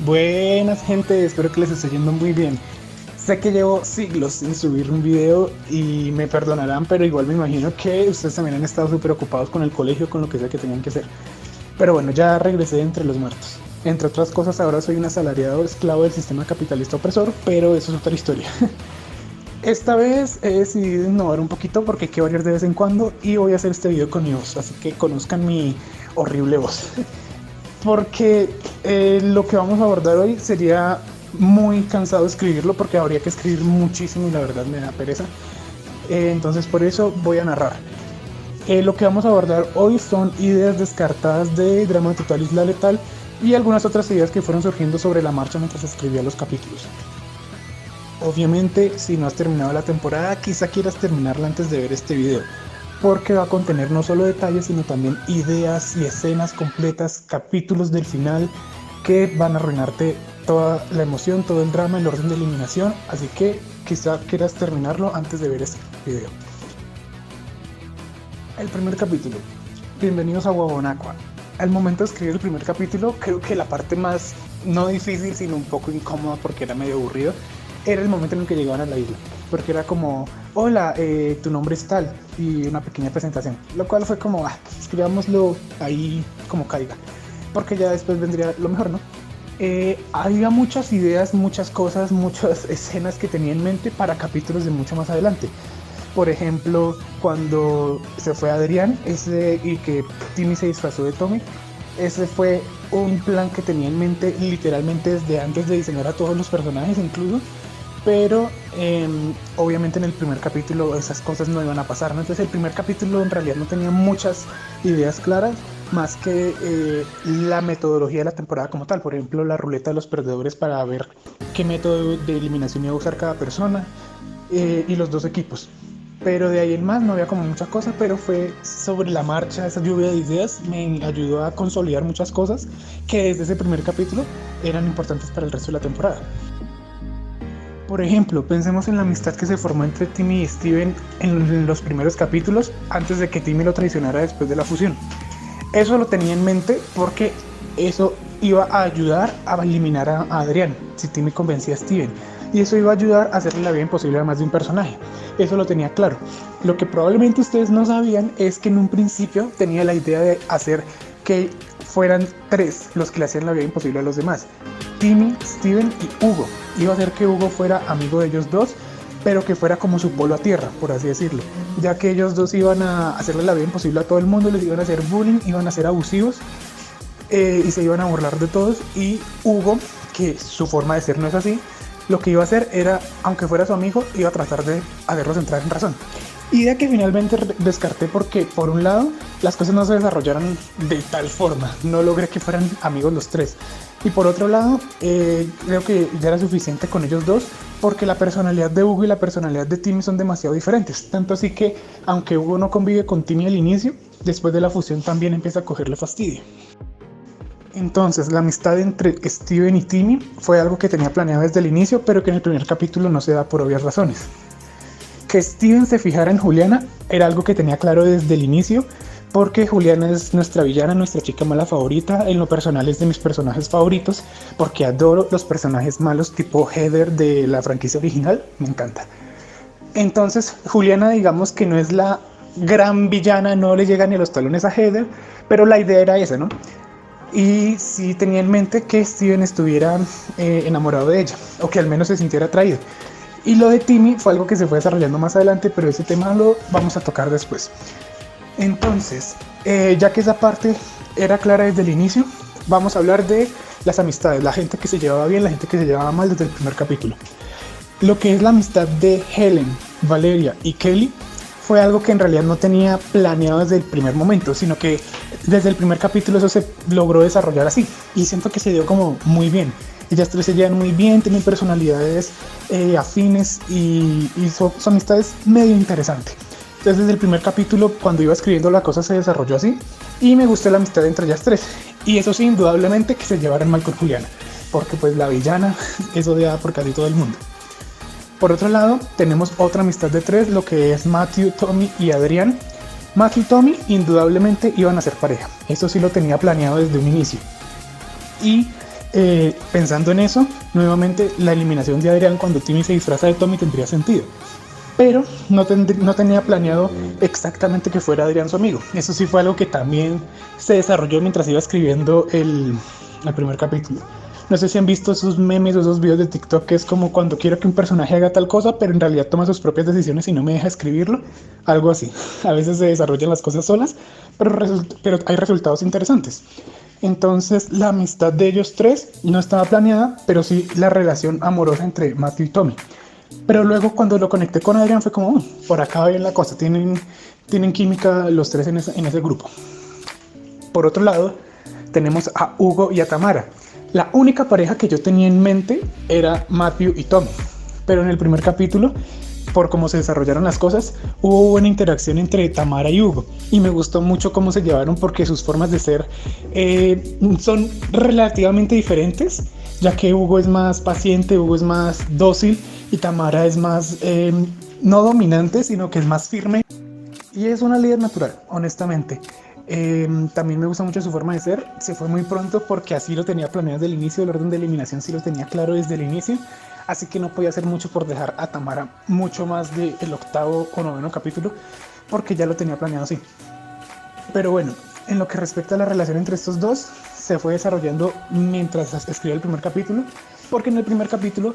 Buenas gente, espero que les esté yendo muy bien. Sé que llevo siglos sin subir un video y me perdonarán, pero igual me imagino que ustedes también han estado súper ocupados con el colegio, con lo que sea que tenían que hacer. Pero bueno, ya regresé entre los muertos. Entre otras cosas, ahora soy un asalariado esclavo del sistema capitalista opresor, pero eso es otra historia. Esta vez he decidido innovar un poquito porque hay que variar de vez en cuando y voy a hacer este video con mi voz, así que conozcan mi horrible voz. Porque lo que vamos a abordar hoy sería muy cansado escribirlo porque habría que escribir muchísimo y la verdad me da pereza. Entonces por eso voy a narrar. Lo que vamos a abordar hoy son ideas descartadas de Drama Total Isla Letal y algunas otras ideas que fueron surgiendo sobre la marcha mientras escribía los capítulos. Obviamente, si no has terminado la temporada, quizá quieras terminarla antes de ver este video, porque va a contener no solo detalles, sino también ideas y escenas completas, capítulos del final que van a arruinarte toda la emoción, todo el drama, el orden de eliminación, así que quizá quieras terminarlo antes de ver este video. El primer capítulo. Bienvenidos a Wawonaqua. Al momento de escribir el primer capítulo, creo que la parte más, no difícil, sino un poco incómoda porque era medio aburrido, era el momento en el que llegaban a la isla, porque era como, hola, tu nombre es tal, y una pequeña presentación, lo cual fue como, escribámoslo ahí como caiga, porque ya después vendría lo mejor, ¿no? Había muchas ideas, muchas cosas, muchas escenas que tenía en mente para capítulos de mucho más adelante. Por ejemplo, cuando se fue Adrián y que Timmy se disfrazó de Tommy, ese fue un plan que tenía en mente literalmente desde antes de diseñar a todos los personajes incluso, pero obviamente en el primer capítulo esas cosas no iban a pasar, ¿no? Entonces el primer capítulo en realidad no tenía muchas ideas claras, más que la metodología de la temporada como tal. Por ejemplo, la ruleta de los perdedores para ver qué método de eliminación iba a usar cada persona, y los dos equipos. Pero de ahí en más no había como muchas cosas, pero fue sobre la marcha, esa lluvia de ideas me ayudó a consolidar muchas cosas que desde ese primer capítulo eran importantes para el resto de la temporada. Por ejemplo, pensemos en la amistad que se formó entre Timmy y Steven en los primeros capítulos antes de que Timmy lo traicionara después de la fusión. Eso lo tenía en mente porque eso iba a ayudar a eliminar a Adrián si Timmy convencía a Steven. Y eso iba a ayudar a hacerle la vida imposible a más de un personaje. Eso lo tenía claro. Lo que probablemente ustedes no sabían es que en un principio tenía la idea de hacer que fueran tres los que le hacían la vida imposible a los demás: Timmy, Steven y Hugo. Iba a hacer que Hugo fuera amigo de ellos dos, pero que fuera como su polo a tierra, por así decirlo, ya que ellos dos iban a hacerle la vida imposible a todo el mundo, les iban a hacer bullying, iban a ser abusivos, y se iban a burlar de todos. Y Hugo, que su forma de ser no es así, lo que iba a hacer era, aunque fuera su amigo, iba a tratar de hacerlos entrar en razón. Idea que finalmente descarté porque, por un lado, las cosas no se desarrollaron de tal forma, no logré que fueran amigos los tres. Y por otro lado, creo que ya era suficiente con ellos dos, porque la personalidad de Hugo y la personalidad de Timmy son demasiado diferentes. Tanto así que, aunque Hugo no convive con Timmy al inicio, después de la fusión también empieza a cogerle fastidio. Entonces, la amistad entre Steven y Timmy fue algo que tenía planeado desde el inicio, pero que en el primer capítulo no se da por obvias razones. Que Steven se fijara en Juliana era algo que tenía claro desde el inicio, porque Juliana es nuestra villana, nuestra chica mala favorita. En lo personal es de mis personajes favoritos, porque adoro los personajes malos tipo Heather de la franquicia original, me encanta. Entonces, Juliana, digamos que no es la gran villana, no le llega ni a los talones a Heather, pero la idea era esa, ¿no? Y sí tenía en mente que Steven estuviera enamorado de ella, o que al menos se sintiera atraído. Y lo de Timmy fue algo que se fue desarrollando más adelante, pero ese tema lo vamos a tocar después. Entonces, ya que esa parte era clara desde el inicio, vamos a hablar de las amistades, la gente que se llevaba bien, la gente que se llevaba mal desde el primer capítulo. Lo que es la amistad de Helen, Valeria y Kelly fue algo que en realidad no tenía planeado desde el primer momento, sino que desde el primer capítulo eso se logró desarrollar así, y siento que se dio como muy bien. Ellas tres se llevan muy bien, tienen personalidades afines y su amistad es medio interesante. Entonces desde el primer capítulo, cuando iba escribiendo, la cosa se desarrolló así y me gustó la amistad entre ellas tres. Y eso sí, indudablemente que se llevaran mal con Juliana, porque pues la villana es odiada por casi todo el mundo. Por otro lado, tenemos otra amistad de tres, lo que es Matthew, Tommy y Adrián. Matthew y Tommy indudablemente iban a ser pareja, eso sí lo tenía planeado desde un inicio. Y Pensando en eso, nuevamente la eliminación de Adrián cuando Timmy se disfraza de Tommy tendría sentido. Pero no tenía planeado exactamente que fuera Adrián su amigo. Eso sí fue algo que también se desarrolló mientras iba escribiendo el primer capítulo. No sé si han visto esos memes o esos videos de TikTok que es como cuando quiero que un personaje haga tal cosa, pero en realidad toma sus propias decisiones y no me deja escribirlo. Algo así. A veces se desarrollan las cosas solas, pero hay resultados interesantes. Entonces la amistad de ellos tres no estaba planeada, pero sí la relación amorosa entre Matthew y Tommy. Pero luego cuando lo conecté con Adrián fue como, por acá va bien la cosa, tienen química los tres en ese grupo. Por otro lado, tenemos a Hugo y a Tamara. La única pareja que yo tenía en mente era Matthew y Tommy. Pero en el primer capítulo, por cómo se desarrollaron las cosas, hubo una interacción entre Tamara y Hugo. Y me gustó mucho cómo se llevaron porque sus formas de ser son relativamente diferentes, ya que Hugo es más paciente, Hugo es más dócil y Tamara es más, no dominante, sino que es más firme. Y es una líder natural, honestamente. También me gusta mucho su forma de ser. Se fue muy pronto porque así lo tenía planeado desde el inicio. El orden de eliminación sí lo tenía claro desde el inicio. Así que no podía hacer mucho por dejar a Tamara mucho más del 8º o 9º capítulo, porque ya lo tenía planeado así. Pero bueno, en lo que respecta a la relación entre estos dos, se fue desarrollando mientras escribía el primer capítulo, porque en el primer capítulo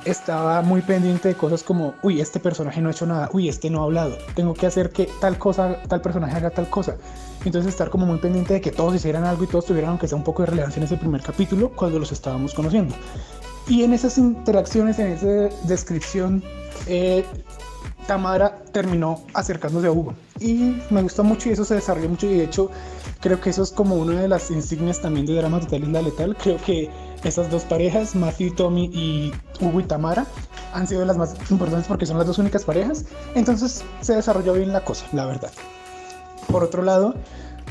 estaba muy pendiente de cosas como, uy, este personaje no ha hecho nada, uy, este no ha hablado, tengo que hacer que tal cosa, tal personaje haga tal cosa. Entonces estar como muy pendiente de que todos hicieran algo y todos tuvieran aunque sea un poco de relevancia en ese primer capítulo cuando los estábamos conociendo. Y en esas interacciones, en esa descripción, Tamara terminó acercándose a Hugo. Y me gustó mucho y eso se desarrolló mucho. Y de hecho, creo que eso es como una de las insignias también de Drama Total Isla Letal. Creo que esas dos parejas, Matthew y Tommy y Hugo y Tamara, han sido las más importantes porque son las dos únicas parejas. Entonces se desarrolló bien la cosa, la verdad. Por otro lado,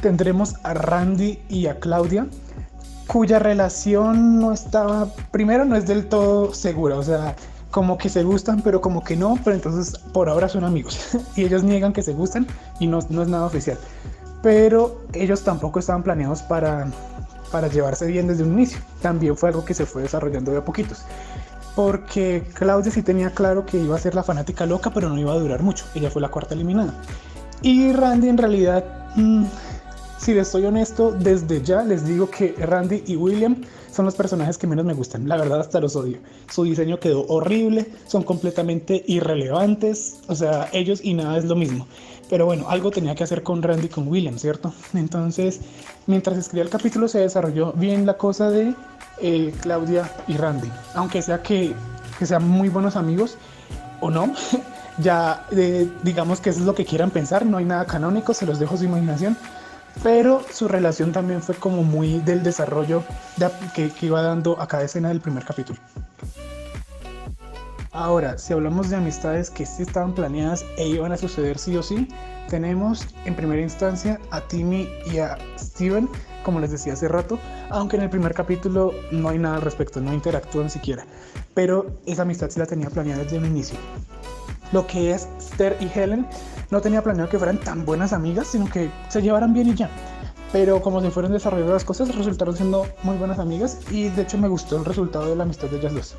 tendremos a Randy y a Claudia, cuya relación no estaba, primero no es del todo segura, o sea, como que se gustan, pero como que no, pero entonces por ahora son amigos y ellos niegan que se gustan y no es nada oficial, pero ellos tampoco estaban planeados para llevarse bien desde un inicio. También fue algo que se fue desarrollando de a poquitos, porque Claudia sí tenía claro que iba a ser la fanática loca, pero no iba a durar mucho, ella fue la cuarta eliminada. Y Randy en realidad, si les soy honesto, desde ya les digo que Randy y William son los personajes que menos me gustan. La verdad hasta los odio. Su diseño quedó horrible, son completamente irrelevantes. O sea, ellos y nada es lo mismo. Pero bueno, algo tenía que hacer con Randy y con William, ¿cierto? Entonces, mientras escribía el capítulo se desarrolló bien la cosa de Claudia y Randy. Aunque sea que sean muy buenos amigos o no. Ya digamos que eso es lo que quieran pensar. No hay nada canónico, se los dejo a su imaginación. Pero su relación también fue como muy del desarrollo que iba dando a cada escena del primer capítulo. Ahora, si hablamos de amistades que sí estaban planeadas e iban a suceder sí o sí, tenemos en primera instancia a Timmy y a Steven, como les decía hace rato, aunque en el primer capítulo no hay nada al respecto, no interactúan siquiera, pero esa amistad sí la tenía planeada desde un inicio. Lo que es Esther y Helen, no tenía planeado que fueran tan buenas amigas, sino que se llevaran bien y ya. Pero como se fueron desarrollando las cosas, resultaron siendo muy buenas amigas y de hecho me gustó el resultado de la amistad de ellas dos.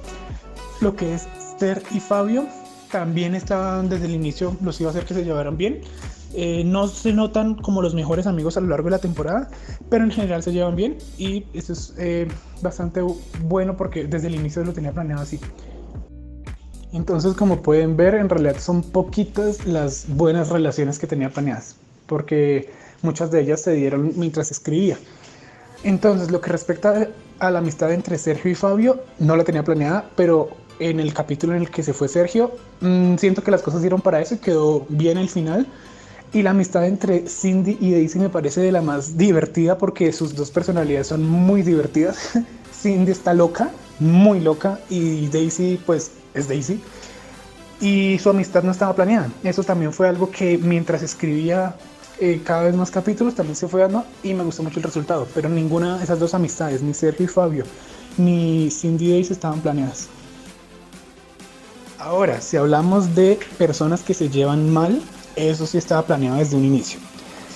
Lo que es Esther y Fabio, también estaban desde el inicio, los iba a hacer que se llevaran bien. No se notan como los mejores amigos a lo largo de la temporada, pero en general se llevan bien y eso es bastante bueno porque desde el inicio lo tenía planeado así. Entonces, como pueden ver, en realidad son poquitas las buenas relaciones que tenía planeadas, porque muchas de ellas se dieron mientras escribía. Entonces, lo que respecta a la amistad entre Sergio y Fabio, no la tenía planeada, pero en el capítulo en el que se fue Sergio, siento que las cosas dieron para eso y quedó bien el final. Y la amistad entre Cindy y Daisy me parece de la más divertida porque sus dos personalidades son muy divertidas. Cindy está loca, muy loca, y Daisy pues es Daisy. Y su amistad no estaba planeada. Eso también fue algo que mientras escribía cada vez más capítulos también se fue dando y me gustó mucho el resultado. Pero ninguna de esas dos amistades, ni Sergio y Fabio, ni Cindy y Daisy estaban planeadas. Ahora, si hablamos de personas que se llevan mal, eso sí estaba planeado desde un inicio.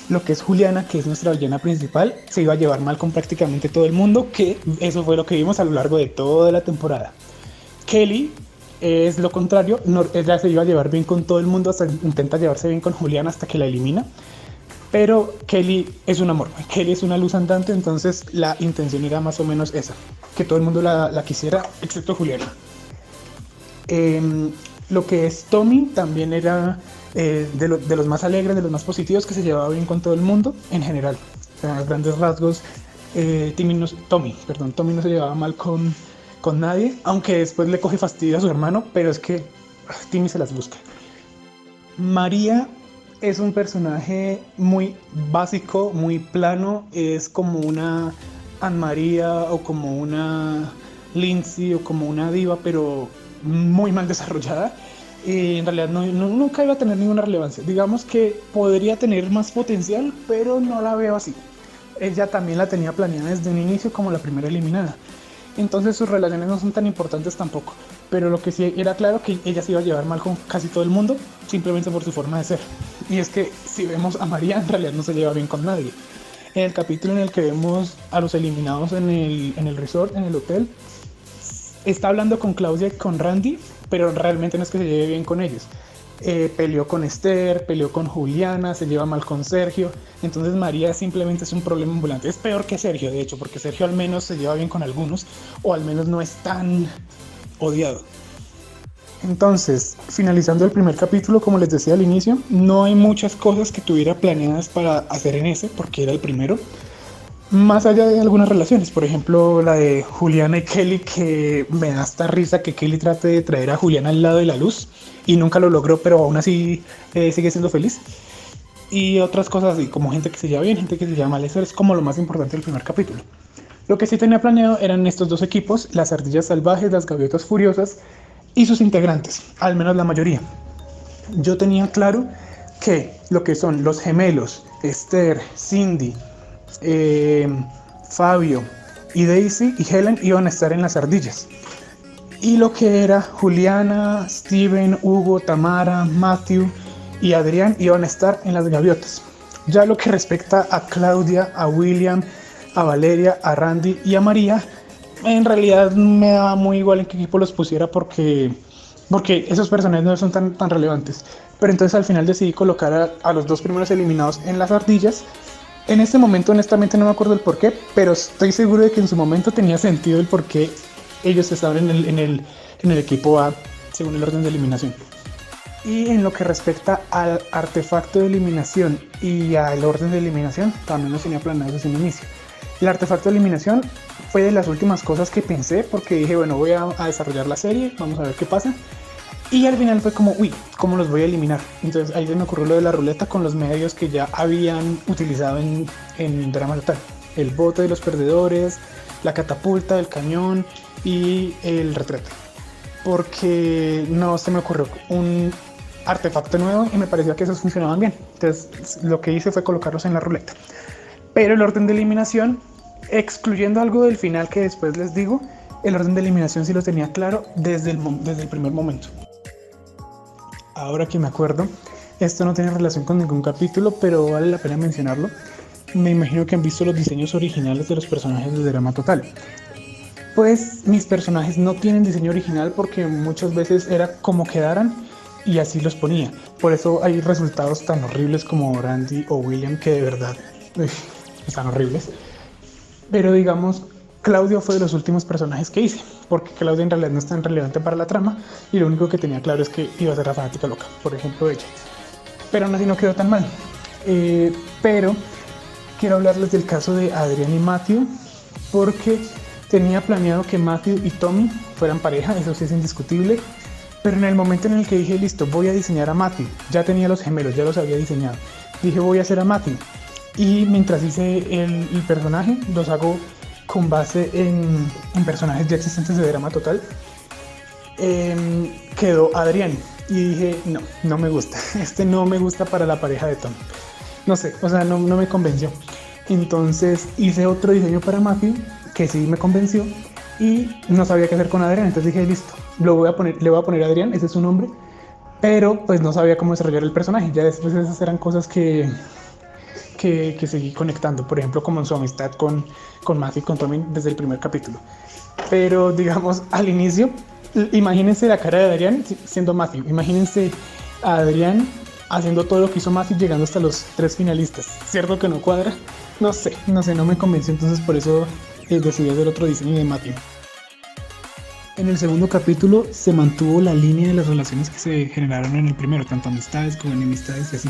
lo que es Juliana, que es nuestra villana principal, se iba a llevar mal con prácticamente todo el mundo, que eso fue lo que vimos a lo largo de toda la temporada. Kelly es lo contrario, ella se iba a llevar bien con todo el mundo, hasta intenta llevarse bien con Juliana hasta que la elimina. Pero Kelly es un amor, Kelly es una luz andante, entonces la intención era más o menos esa, que todo el mundo la quisiera, excepto Juliana. Lo que es Tommy también era de los más alegres, de los más positivos, que se llevaba bien con todo el mundo en general. O sea, a grandes rasgos, Tommy no se llevaba mal con nadie, aunque después le coge fastidio a su hermano, pero es que Timmy se las busca. María es un personaje muy básico, muy plano, es como una Anne-María o como una Lindsay o como una diva, pero muy mal desarrollada. En realidad nunca iba a tener ninguna relevancia. Digamos que podría tener más potencial, pero no la veo así. Ella también la tenía planeada desde un inicio como la primera eliminada. Entonces sus relaciones no son tan importantes tampoco. Pero lo que sí era claro que ella se iba a llevar mal con casi todo el mundo, simplemente por su forma de ser. Y es que si vemos a María, en realidad no se lleva bien con nadie. En el capítulo en el que vemos a los eliminados en el resort, en el hotel, está hablando con Claudia y con Randy, pero realmente no es que se lleve bien con ellos. Peleó con Esther, peleó con Juliana, se lleva mal con Sergio. Entonces María simplemente es un problema ambulante. Es peor que Sergio, de hecho, porque Sergio al menos se lleva bien con algunos, o al menos no es tan odiado. Entonces, finalizando el primer capítulo, como les decía al inicio, no hay muchas cosas que tuviera planeadas para hacer en ese, porque era el primero. Más allá de algunas relaciones, por ejemplo la de Juliana y Kelly, que me da hasta risa que Kelly trate de traer a Juliana al lado de la luz y nunca lo logró, pero aún así sigue siendo feliz. Y otras cosas así, como gente que se lleva bien, gente que se lleva mal. Eso es como lo más importante del primer capítulo. Lo que sí tenía planeado eran estos dos equipos, las ardillas salvajes, las gaviotas furiosas y sus integrantes, al menos la mayoría. Yo tenía claro que lo que son los gemelos, Esther, Cindy, Fabio y Daisy y Helen iban a estar en las ardillas, y lo que era Juliana, Steven, Hugo, Tamara, Matthew y Adrián iban a estar en las gaviotas. Ya lo que respecta a Claudia, a William, a Valeria, a Randy y a María, en realidad me daba muy igual en qué equipo los pusiera, porque esos personajes no son tan relevantes. Pero entonces al final decidí colocar a los dos primeros eliminados en las ardillas. En este momento honestamente no me acuerdo el porqué, pero estoy seguro de que en su momento tenía sentido el porqué ellos estaban en el equipo A según el orden de eliminación. Y en lo que respecta al artefacto de eliminación y al orden de eliminación, también lo tenía planeado desde un inicio. El artefacto de eliminación fue de las últimas cosas que pensé, porque dije, bueno, voy a desarrollar la serie, vamos a ver qué pasa. Y al final fue como, uy, ¿cómo los voy a eliminar? Entonces ahí se me ocurrió lo de la ruleta con los medios que ya habían utilizado en Drama Total. El bote de los perdedores, la catapulta, el cañón y el retrete. Porque no se me ocurrió un artefacto nuevo y me parecía que esos funcionaban bien. Entonces lo que hice fue colocarlos en la ruleta. Pero el orden de eliminación, excluyendo algo del final que después les digo, el orden de eliminación sí lo tenía claro desde el primer momento. Ahora que me acuerdo, esto no tiene relación con ningún capítulo, pero vale la pena mencionarlo. Me imagino que han visto los diseños originales de los personajes de Drama Total. Pues mis personajes no tienen diseño original porque muchas veces era como quedaran y así los ponía. Por eso hay resultados tan horribles como Randy o William, que de verdad están horribles. Pero digamos, Claudio fue de los últimos personajes que hice, porque Claudia en realidad no es tan relevante para la trama y lo único que tenía claro es que iba a ser la fanática loca, por ejemplo ella. Pero aún así no quedó tan mal. Pero quiero hablarles del caso de Adrián y Matthew, porque tenía planeado que Matthew y Tommy fueran pareja, eso sí es indiscutible. Pero en el momento en el que dije, listo, voy a diseñar a Matthew, ya tenía los gemelos, ya los había diseñado. Dije, voy a hacer a Matthew. Y mientras hice el personaje, los hago con base en personajes ya existentes de Drama Total. Quedó Adrián y dije, no me gusta, no me gusta para la pareja de Tom, no sé, o sea, no me convenció. Entonces hice otro diseño para Matthew que sí me convenció y no sabía qué hacer con Adrián, entonces dije, listo, le voy a poner Adrián, ese es su nombre, pero pues no sabía cómo desarrollar el personaje. Ya después esas eran cosas que que seguí conectando, por ejemplo, como en su amistad con Matthew y con Tommy desde el primer capítulo. Pero digamos, al inicio, imagínense la cara de Adrián siendo Matthew, imagínense a Adrián haciendo todo lo que hizo Matthew, llegando hasta los 3 finalistas. ¿Cierto que no cuadra? No sé, no me convenció, entonces por eso decidí hacer otro diseño de Matthew. En el segundo capítulo se mantuvo la línea de las relaciones que se generaron en el primero, tanto amistades como enemistades y así.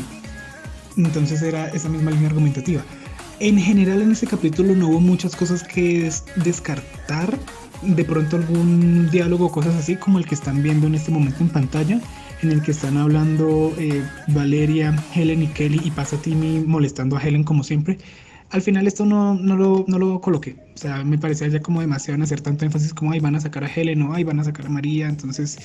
Entonces era esa misma línea argumentativa. En general en ese capítulo no hubo muchas cosas que descartar. De pronto algún diálogo o cosas así como el que están viendo en este momento en pantalla, en el que están hablando Valeria, Helen y Kelly, y pasa Timmy molestando a Helen como siempre. Al final esto no lo coloqué. O sea, me parecía ya como demasiado en hacer tanto énfasis como ahí van a sacar a Helen o ahí van a sacar a María. Entonces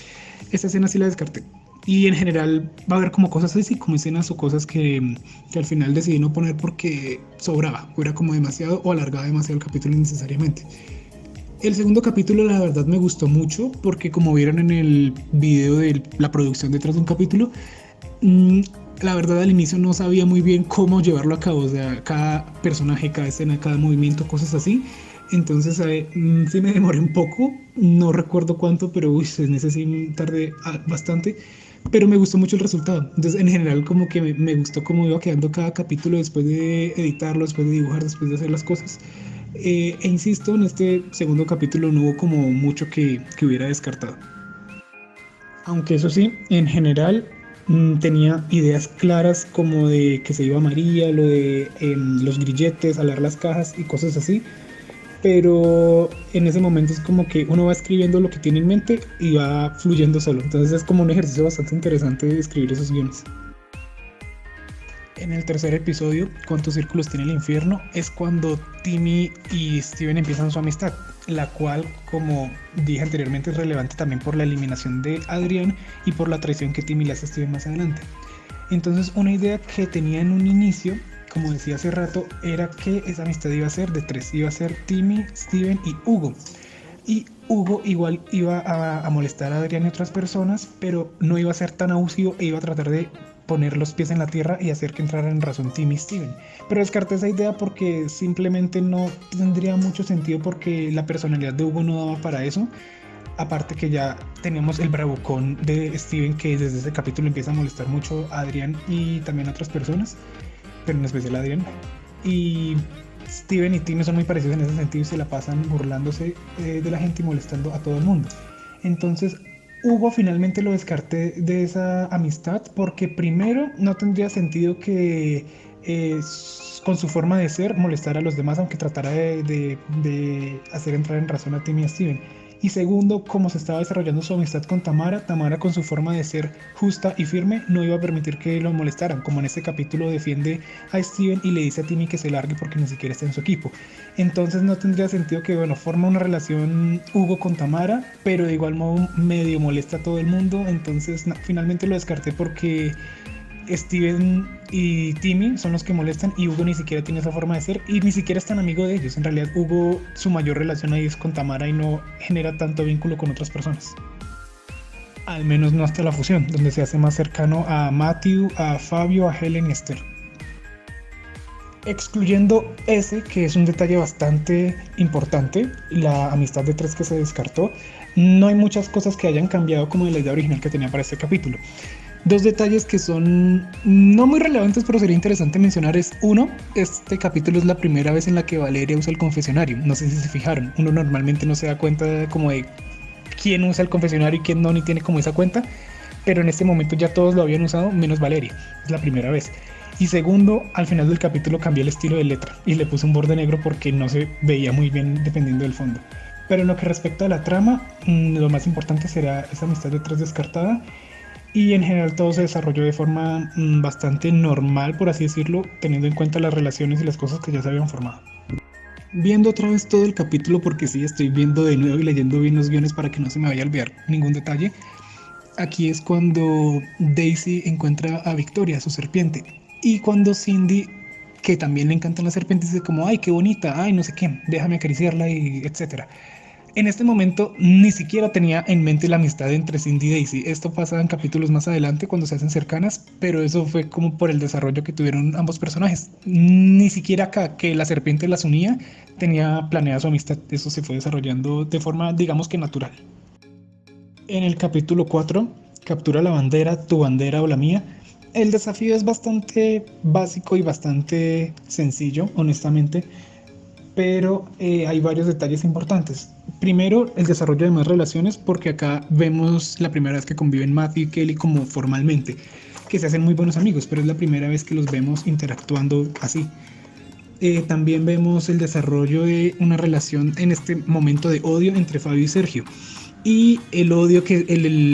esta escena sí la descarté. Y en general va a haber como cosas así, como escenas o cosas que al final decidí no poner porque sobraba, o era como demasiado o alargaba demasiado el capítulo innecesariamente. El segundo capítulo la verdad me gustó mucho porque como vieron en el video de la producción detrás de un capítulo, la verdad al inicio no sabía muy bien cómo llevarlo a cabo, o sea, cada personaje, cada escena, cada movimiento, cosas así. Entonces sí me demoré un poco, no recuerdo cuánto, pero en ese sí tardé bastante, pero me gustó mucho el resultado. Entonces en general como que me gustó cómo iba quedando cada capítulo después de editarlo, después de dibujar, después de hacer las cosas. E insisto, en este segundo capítulo no hubo como mucho que hubiera descartado. Aunque eso sí, en general tenía ideas claras como de que se iba María, lo de los grilletes, alar las cajas y cosas así. Pero en ese momento es como que uno va escribiendo lo que tiene en mente y va fluyendo solo. Entonces es como un ejercicio bastante interesante de escribir esos guiones. En el tercer episodio, ¿cuántos círculos tiene el infierno? Es cuando Timmy y Steven empiezan su amistad, la cual, como dije anteriormente, es relevante también por la eliminación de Adrián y por la traición que Timmy le hace a Steven más adelante. Entonces, una idea que tenía en un inicio, como decía hace rato, era que esa amistad iba a ser de 3, iba a ser Timmy, Steven y Hugo. Y Hugo igual iba a molestar a Adrián y otras personas, pero no iba a ser tan abusivo e iba a tratar de poner los pies en la tierra y hacer que entraran en razón Timmy y Steven. Pero descarté esa idea porque simplemente no tendría mucho sentido porque la personalidad de Hugo no daba para eso. Aparte que ya tenemos el bravucón de Steven que desde ese capítulo empieza a molestar mucho a Adrián y también a otras personas, pero en especial a Adrián. Y Steven y Timmy son muy parecidos en ese sentido y se la pasan burlándose de la gente y molestando a todo el mundo. Entonces Hugo finalmente lo descarté de esa amistad porque primero no tendría sentido que con su forma de ser molestara a los demás aunque tratara de hacer entrar en razón a Timmy y a Steven. Y segundo, como se estaba desarrollando su amistad con Tamara, Tamara con su forma de ser justa y firme no iba a permitir que lo molestaran, como en este capítulo defiende a Steven y le dice a Timmy que se largue porque ni siquiera está en su equipo. Entonces no tendría sentido que, bueno, forma una relación Hugo con Tamara, pero de igual modo medio molesta a todo el mundo, entonces finalmente lo descarté porque Steven y Timmy son los que molestan y Hugo ni siquiera tiene esa forma de ser y ni siquiera es tan amigo de ellos. En realidad Hugo, su mayor relación ahí es con Tamara y no genera tanto vínculo con otras personas. Al menos no hasta la fusión, donde se hace más cercano a Matthew, a Fabio, a Helen y Esther. Excluyendo ese, que es un detalle bastante importante, la amistad de 3 que se descartó, no hay muchas cosas que hayan cambiado como de la idea original que tenía para este capítulo. 2 detalles que son no muy relevantes, pero sería interesante mencionar es, uno, este capítulo es la primera vez en la que Valeria usa el confesionario. No sé si se fijaron, uno normalmente no se da cuenta como de quién usa el confesionario y quién no, ni tiene como esa cuenta, pero en este momento ya todos lo habían usado, menos Valeria, es la primera vez. Y segundo, al final del capítulo cambié el estilo de letra y le puse un borde negro porque no se veía muy bien dependiendo del fondo. Pero en lo que respecta a la trama, lo más importante será esa amistad de 3 descartada. Y en general todo se desarrolló de forma bastante normal, por así decirlo, teniendo en cuenta las relaciones y las cosas que ya se habían formado. Viendo otra vez todo el capítulo, porque sí, estoy viendo de nuevo y leyendo bien los guiones para que no se me vaya a olvidar ningún detalle. Aquí es cuando Daisy encuentra a Victoria, su serpiente. Y cuando Cindy, que también le encantan las serpientes, dice como, ay, qué bonita, ay, no sé qué, déjame acariciarla y etcétera. En este momento ni siquiera tenía en mente la amistad entre Cindy y Daisy. Esto pasa en capítulos más adelante cuando se hacen cercanas, pero eso fue como por el desarrollo que tuvieron ambos personajes. Ni siquiera acá que la serpiente las unía tenía planeada su amistad. Eso se fue desarrollando de forma, digamos que natural. En el capítulo 4, captura la bandera, tu bandera o la mía. El desafío es bastante básico y bastante sencillo, honestamente, pero hay varios detalles importantes. Primero, el desarrollo de más relaciones, porque acá vemos la primera vez que conviven Matthew y Kelly como formalmente, que se hacen muy buenos amigos, pero es la primera vez que los vemos interactuando así. También vemos el desarrollo de una relación en este momento de odio entre Fabio y Sergio. Y el odio que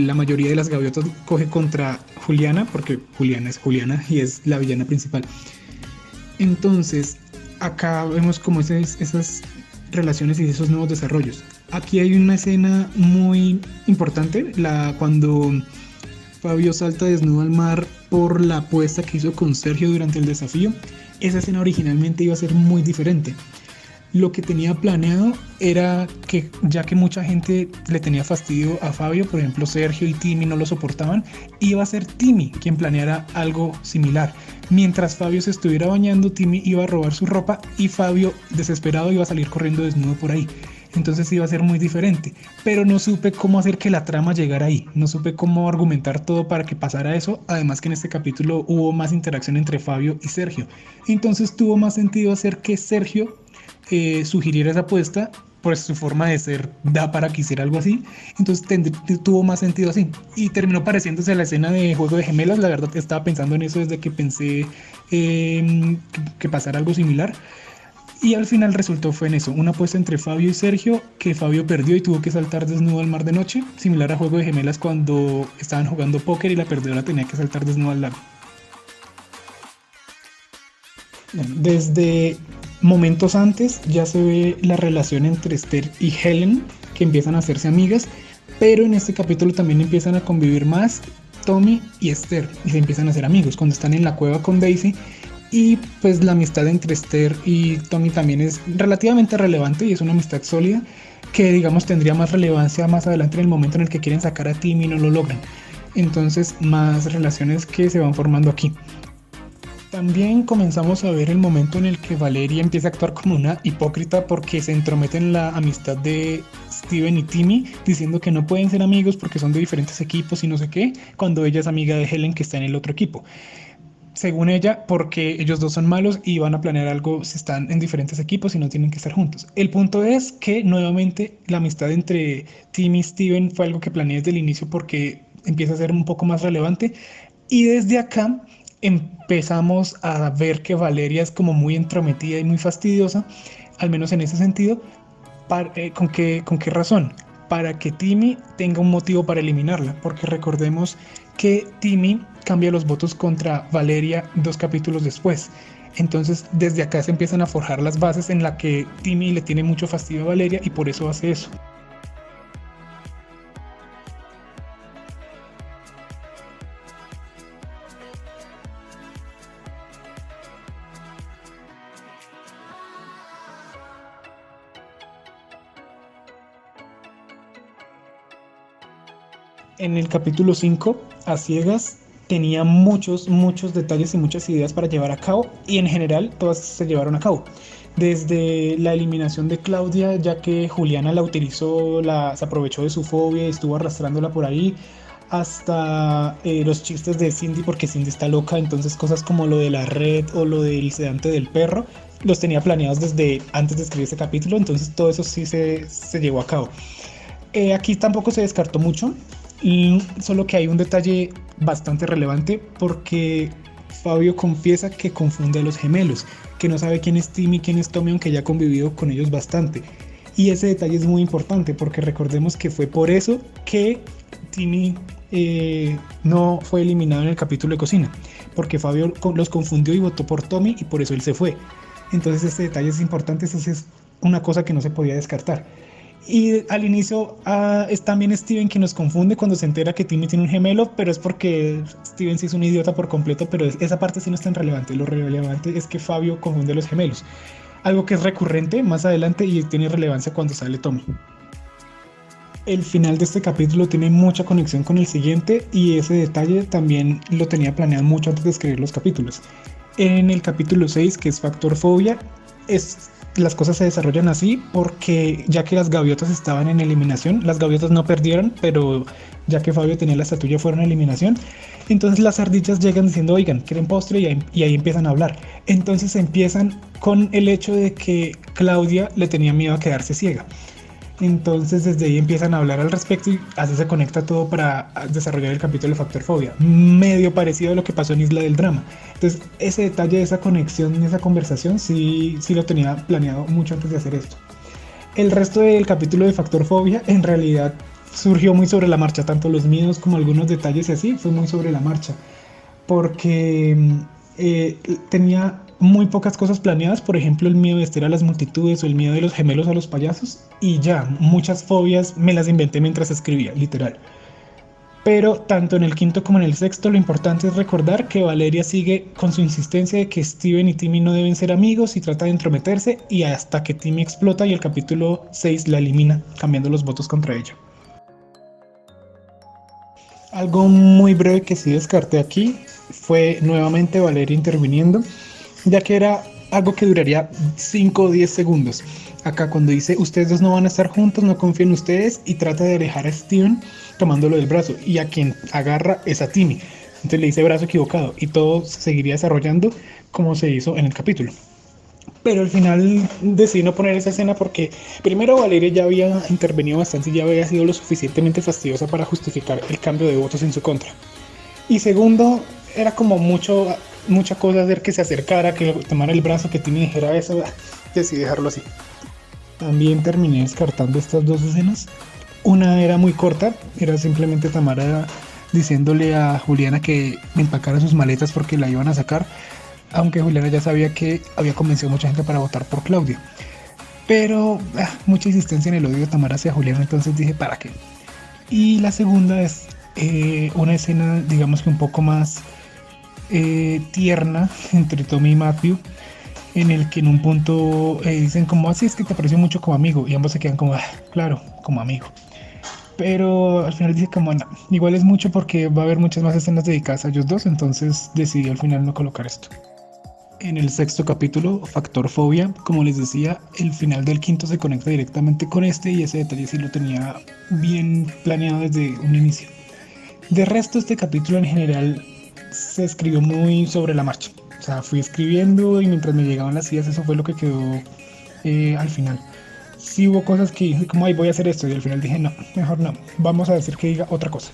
la mayoría de las gaviotas coge contra Juliana, porque Juliana es Juliana y es la villana principal. Entonces, acá vemos como esas relaciones y esos nuevos desarrollos. Aquí hay una escena muy importante, cuando Fabio salta desnudo al mar por la apuesta que hizo con Sergio durante el desafío. Esa escena originalmente iba a ser muy diferente. Lo que tenía planeado era que, ya que mucha gente le tenía fastidio a Fabio, por ejemplo Sergio y Timmy no lo soportaban, iba a ser Timmy quien planeara algo similar. Mientras Fabio se estuviera bañando, Timmy iba a robar su ropa y Fabio, desesperado, iba a salir corriendo desnudo por ahí. Entonces iba a ser muy diferente, pero no supe cómo hacer que la trama llegara ahí, no supe cómo argumentar todo para que pasara eso, además que en este capítulo hubo más interacción entre Fabio y Sergio. Entonces tuvo más sentido hacer que Sergio sugiriera esa apuesta, pues su forma de ser da para que hiciera algo así. Entonces tuvo más sentido así y terminó pareciéndose a la escena de Juego de Gemelas. La verdad estaba pensando en eso desde que pensé que pasara algo similar, y al final resultó fue en eso, una apuesta entre Fabio y Sergio, que Fabio perdió y tuvo que saltar desnudo al mar de noche, similar a Juego de Gemelas cuando estaban jugando póker y la perdedora tenía que saltar desnudo al lago. Desde momentos antes ya se ve la relación entre Esther y Helen, que empiezan a hacerse amigas, pero en este capítulo también empiezan a convivir más Tommy y Esther y se empiezan a hacer amigos cuando están en la cueva con Daisy. Y pues la amistad entre Esther y Tommy también es relativamente relevante y es una amistad sólida que, digamos, tendría más relevancia más adelante en el momento en el que quieren sacar a Timmy y no lo logran. Entonces, más relaciones que se van formando aquí. También comenzamos a ver el momento en el que Valeria empieza a actuar como una hipócrita porque se entromete en la amistad de Steven y Timmy, diciendo que no pueden ser amigos porque son de diferentes equipos y no sé qué, cuando ella es amiga de Helen que está en el otro equipo. Según ella, porque ellos dos son malos y van a planear algo si están en diferentes equipos y no tienen que estar juntos. El punto es que nuevamente la amistad entre Timmy y Steven fue algo que planeé desde el inicio porque empieza a ser un poco más relevante, y desde acá empezamos a ver que Valeria es como muy entrometida y muy fastidiosa, al menos en ese sentido. ¿Con qué razón? Para que Timmy tenga un motivo para eliminarla, porque recordemos que Timmy cambia los votos contra Valeria 2 capítulos después. Entonces desde acá se empiezan a forjar las bases en la que Timmy le tiene mucho fastidio a Valeria y por eso hace eso. En el capítulo 5, a ciegas, tenía muchos detalles y muchas ideas para llevar a cabo, y en general todas se llevaron a cabo. Desde la eliminación de Claudia, ya que Juliana la utilizó, se aprovechó de su fobia y estuvo arrastrándola por ahí, hasta los chistes de Cindy porque Cindy está loca, entonces cosas como lo de la red o lo del sedante del perro los tenía planeados desde antes de escribir ese capítulo, entonces todo eso sí se llevó a cabo. Aquí tampoco se descartó mucho, solo que hay un detalle bastante relevante porque Fabio confiesa que confunde a los gemelos, que no sabe quién es Timmy y quién es Tommy, aunque ya ha convivido con ellos bastante. Y ese detalle es muy importante porque recordemos que fue por eso que Timmy no fue eliminado en el capítulo de cocina, porque Fabio los confundió y votó por Tommy y por eso él se fue. Entonces este detalle es importante, eso es una cosa que no se podía descartar. Y al inicio es también Steven quien nos confunde cuando se entera que Timmy tiene un gemelo, pero es porque Steven sí es un idiota por completo, pero esa parte sí no es tan relevante. Lo relevante es que Fabio confunde a los gemelos, algo que es recurrente más adelante y tiene relevancia cuando sale Tommy. El final de este capítulo tiene mucha conexión con el siguiente y ese detalle también lo tenía planeado mucho antes de escribir los capítulos. En el capítulo 6, que es Factor Fobia, las cosas se desarrollan así porque ya que las gaviotas estaban en eliminación, las gaviotas no perdieron, pero ya que Fabio tenía la estatuilla fueron en eliminación, entonces las ardillas llegan diciendo, oigan, quieren postre y ahí empiezan a hablar. Entonces empiezan con el hecho de que Claudia le tenía miedo a quedarse ciega. Entonces desde ahí empiezan a hablar al respecto y así se conecta todo para desarrollar el capítulo de Factor Fobia, medio parecido a lo que pasó en Isla del Drama. Entonces ese detalle, esa conexión, esa conversación sí lo tenía planeado mucho antes de hacer esto. El resto del capítulo de Factor Fobia en realidad surgió muy sobre la marcha, tanto los miedos como algunos detalles y así, fue muy sobre la marcha, porque tenía muy pocas cosas planeadas, por ejemplo el miedo de estar a las multitudes o el miedo de los gemelos a los payasos, y ya, muchas fobias me las inventé mientras escribía, literal. Pero tanto en el quinto como en el sexto lo importante es recordar que Valeria sigue con su insistencia de que Steven y Timmy no deben ser amigos y trata de entrometerse y hasta que Timmy explota y el capítulo 6 la elimina, cambiando los votos contra ella. Algo muy breve que sí descarté aquí fue nuevamente Valeria interviniendo, ya que era algo que duraría 5 o 10 segundos. Acá cuando dice ustedes dos no van a estar juntos, no confío en ustedes, y trata de alejar a Steven tomándolo del brazo, y a quien agarra es a Timmy. Entonces le dice brazo equivocado y todo se seguiría desarrollando como se hizo en el capítulo. Pero al final decidí no poner esa escena porque primero Valeria ya había intervenido bastante y ya había sido lo suficientemente fastidiosa para justificar el cambio de votos en su contra. Y segundo, era como mucha cosa hacer que se acercara, que tomara el brazo, que Timmy dijera eso. Decidí dejarlo así. También terminé descartando estas dos escenas. Una era muy corta, era simplemente Tamara diciéndole a Juliana que empacara sus maletas porque la iban a sacar, aunque Juliana ya sabía que había convencido a mucha gente para votar por Claudia. Pero mucha insistencia en el odio de Tamara hacia Juliana, entonces dije, ¿para qué? Y la segunda es una escena, digamos que un poco más tierna entre Tommy y Matthew, en el que en un punto dicen como, así es que te aprecio mucho como amigo, y ambos se quedan como, claro, como amigo. Pero al final dice como, no, igual es mucho porque va a haber muchas más escenas dedicadas a ellos dos, entonces decidí al final no colocar esto. En el sexto capítulo, Factor Fobia, como les decía, el final del quinto se conecta directamente con este y ese detalle sí lo tenía bien planeado desde un inicio. De resto, este capítulo en general se escribió muy sobre la marcha. O sea, fui escribiendo y mientras me llegaban las ideas, eso fue lo que quedó al final. Sí hubo cosas que dije como, ay, voy a hacer esto, y al final dije, no, mejor no, vamos a decir que diga otra cosa.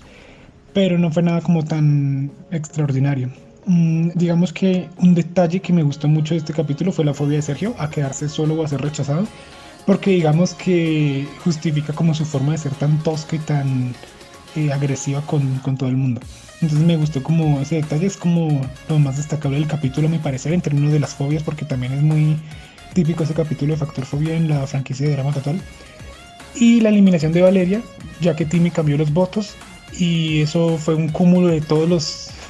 Pero no fue nada como tan extraordinario. Digamos que un detalle que me gustó mucho de este capítulo fue la fobia de Sergio a quedarse solo o a ser rechazado, porque digamos que justifica como su forma de ser tan tosca y tan agresiva con todo el mundo. Entonces me gustó como ese detalle, es como lo más destacable del capítulo a mi parecer en términos de las fobias, porque también es muy típico ese capítulo de Factor Fobia en la franquicia de Drama Total. Y la eliminación de Valeria, ya que Timmy cambió los votos y eso fue un cúmulo de todos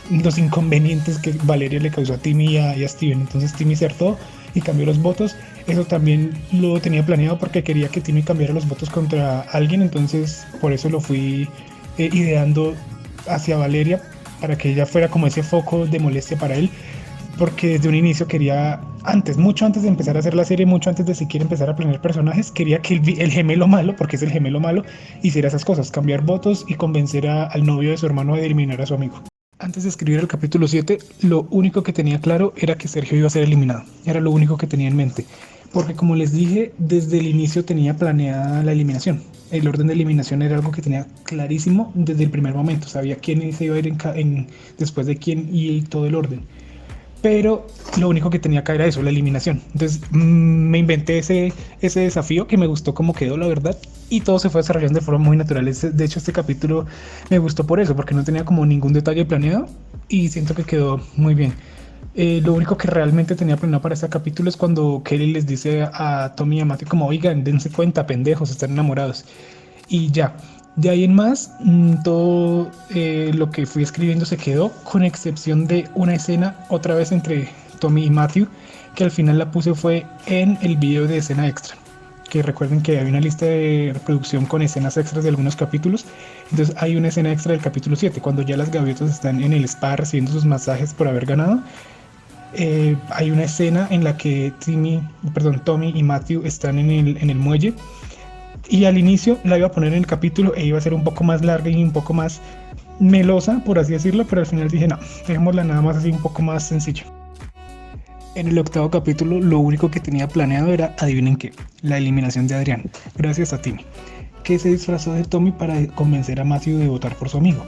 los inconvenientes que Valeria le causó a Timmy y a Steven. Entonces Timmy se hartó y cambió los votos. Eso también lo tenía planeado porque quería que Timmy cambiara los votos contra alguien, entonces por eso lo fui ideando hacia Valeria, para que ella fuera como ese foco de molestia para él, porque desde un inicio quería, mucho antes de empezar a hacer la serie, mucho antes de siquiera empezar a planear personajes, quería que el gemelo malo, porque es el gemelo malo, hiciera esas cosas, cambiar votos y convencer al novio de su hermano de eliminar a su amigo. Antes de escribir el capítulo 7, lo único que tenía claro era que Sergio iba a ser eliminado, era lo único que tenía en mente, porque como les dije, desde el inicio tenía planeada la eliminación. El orden de eliminación era algo que tenía clarísimo desde el primer momento, sabía quién se iba a ir después de quién y todo el orden. Pero lo único que tenía acá era eso, la eliminación. Entonces me inventé ese desafío que me gustó como quedó, la verdad, y todo se fue desarrollando de forma muy natural. De hecho, este capítulo me gustó por eso, porque no tenía como ningún detalle planeado y siento que quedó muy bien. Lo único que realmente tenía planeado para este capítulo es cuando Kelly les dice a Tommy y a Matthew como, oigan, dense cuenta, pendejos, están enamorados. Y ya. De ahí en más, todo lo que fui escribiendo se quedó, con excepción de una escena otra vez entre Tommy y Matthew, que al final la puse fue en el video de escena extra. que recuerden que hay una lista de reproducción con escenas extras de algunos capítulos. Entonces hay una escena extra del capítulo 7 cuando ya las gaviotas están en el spa recibiendo sus masajes por haber ganado. Hay una escena en la que Tommy y Matthew están en el muelle, y al inicio la iba a poner en el capítulo e iba a ser un poco más larga y un poco más melosa, por así decirlo, pero al final dije no, dejémosla nada más así un poco más sencilla. En el octavo capítulo lo único que tenía planeado era, adivinen qué, la eliminación de Adrián, gracias a Timmy, que se disfrazó de Tommy para convencer a Matthew de votar por su amigo.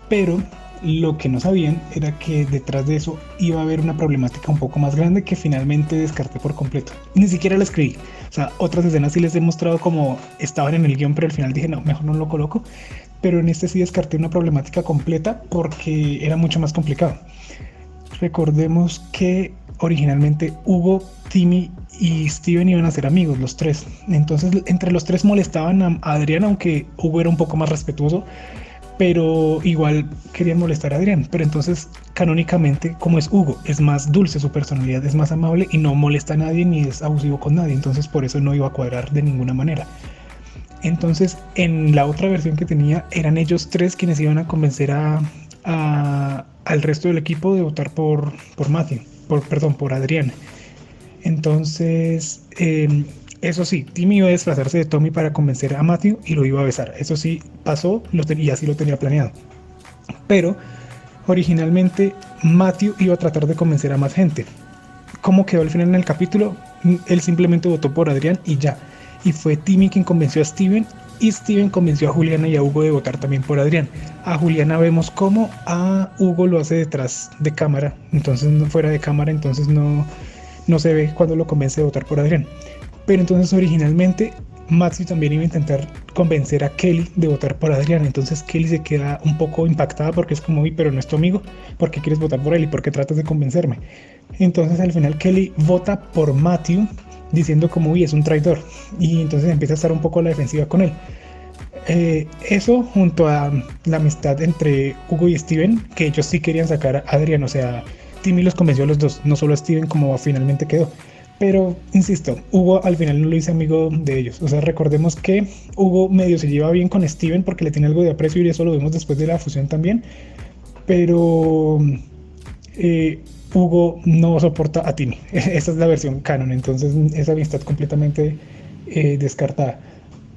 Pero lo que no sabían era que detrás de eso iba a haber una problemática un poco más grande que finalmente descarté por completo. Ni siquiera la escribí. O sea, otras escenas sí les he mostrado como estaban en el guión, pero al final dije no, mejor no lo coloco. Pero en este sí descarté una problemática completa porque era mucho más complicado. Recordemos que originalmente Hugo, Timmy y Steven iban a ser amigos, los tres. Entonces entre los tres molestaban a Adrián, aunque Hugo era un poco más respetuoso, pero igual querían molestar a Adrián. Pero entonces canónicamente, como es Hugo, es más dulce, su personalidad es más amable y no molesta a nadie ni es abusivo con nadie, entonces por eso no iba a cuadrar de ninguna manera. Entonces en la otra versión que tenía eran ellos tres quienes iban a convencer al resto del equipo de votar por Matthew, por Adrián. Entonces eso sí, Timmy iba a disfrazarse de Tommy para convencer a Matthew y lo iba a besar. Eso sí pasó y así lo tenía planeado. Pero originalmente Matthew iba a tratar de convencer a más gente. ¿Cómo quedó al final en el capítulo? Él simplemente votó por Adrián y ya. Y fue Timmy quien convenció a Steven, y Steven convenció a Juliana y a Hugo de votar también por Adrián. A Juliana vemos cómo, a Hugo lo hace detrás de cámara, entonces fuera de cámara, entonces no se ve cuando lo convence de votar por Adrián. Pero entonces originalmente Matthew también iba a intentar convencer a Kelly de votar por Adrián. Entonces Kelly se queda un poco impactada porque es como, pero no es tu amigo, ¿por qué quieres votar por él y por qué tratas de convencerme? Entonces al final Kelly vota por Matthew diciendo como, es un traidor, y entonces empieza a estar un poco a la defensiva con él. Eso junto a la amistad entre Hugo y Steven, que ellos sí querían sacar a Adrián, o sea, Timmy los convenció a los dos, no solo a Steven como finalmente quedó. Pero, insisto, Hugo al final no lo hizo amigo de ellos. O sea, recordemos que Hugo medio se lleva bien con Steven porque le tiene algo de aprecio, y eso lo vemos después de la fusión también. Pero Hugo no soporta a Timmy. Esa es la versión canon, entonces esa amistad completamente descartada.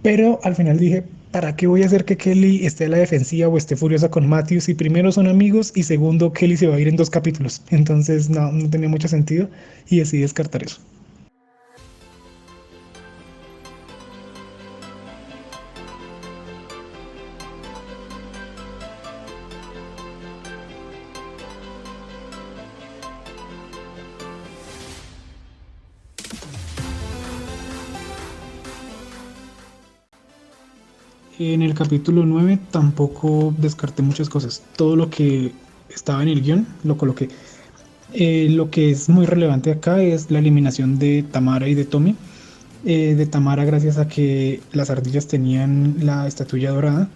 Pero al final dije, ¿para qué voy a hacer que Kelly esté a la defensiva o esté furiosa con Matthew si primero son amigos y segundo Kelly se va a ir en 2 capítulos? Entonces no tenía mucho sentido y decidí descartar eso. En el capítulo 9 tampoco descarté muchas cosas. Todo lo que estaba en el guión lo coloqué. Lo que es muy relevante acá es la eliminación de Tamara y de Tommy. De Tamara gracias a que las ardillas tenían la estatuilla dorada,